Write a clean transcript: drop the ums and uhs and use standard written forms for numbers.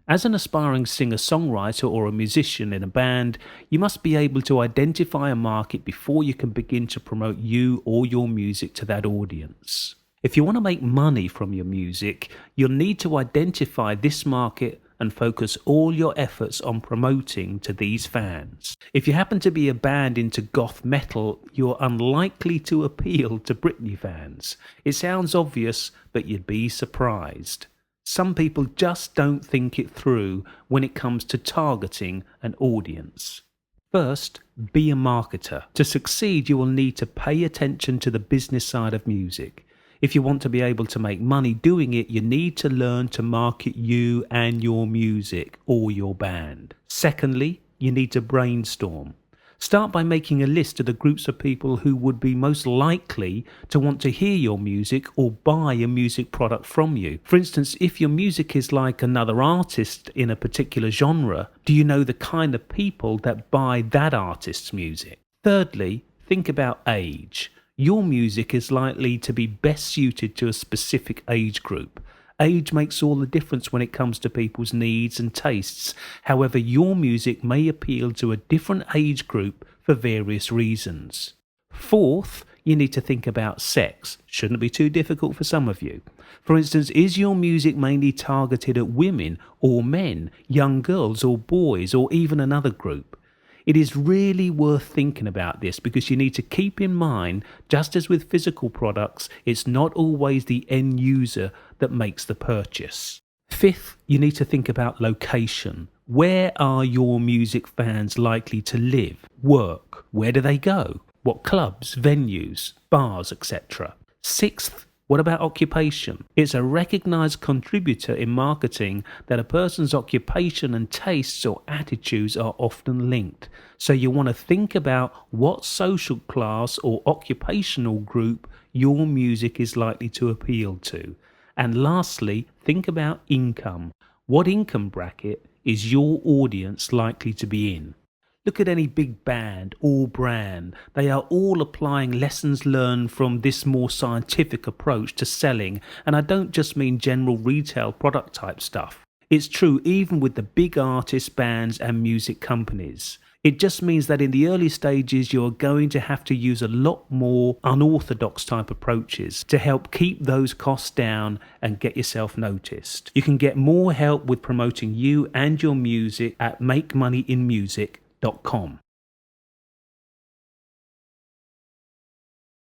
As an aspiring singer-songwriter or a musician in a band, you must be able to identify a market before you can begin to promote you or your music to that audience. If you want to make money from your music, you'll need to identify this market and focus all your efforts on promoting to these fans. If you happen to be a band into goth metal, you're unlikely to appeal to Britney fans. It sounds obvious, but you'd be surprised. Some people just don't think it through when it comes to targeting an audience. First, be a marketer. To succeed, you will need to pay attention to the business side of music. If you want to be able to make money doing it, you need to learn to market you and your music or your band. Secondly, you need to brainstorm. Start by making a list of the groups of people who would be most likely to want to hear your music or buy a music product from you. For instance, if your music is like another artist in a particular genre, do you know the kind of people that buy that artist's music? Thirdly, think about age. Your music is likely to be best suited to a specific age group. Age makes all the difference when it comes to people's needs and tastes. However, your music may appeal to a different age group for various reasons. Fourth, you need to think about sex. Shouldn't be too difficult for some of you. For instance, is your music mainly targeted at women or men, young girls or boys, or even another group? It is really worth thinking about this because you need to keep in mind, just as with physical products, it's not always the end user that makes the purchase. Fifth, you need to think about location. Where are your music fans likely to live, work? Where do they go? What clubs, venues, bars, etc.? Sixth, what about occupation? It's a recognized contributor in marketing that a person's occupation and tastes or attitudes are often linked. So you want to think about what social class or occupational group your music is likely to appeal to. And lastly, think about income. What income bracket is your audience likely to be in? Look at any big band or brand. They are all applying lessons learned from this more scientific approach to selling, and I don't just mean general retail product type stuff. It's true even with the big artists, bands and music companies. It just means that in the early stages you're going to have to use a lot more unorthodox type approaches to help keep those costs down and get yourself noticed. You can get more help with promoting you and your music at makemoneyinmusic.com.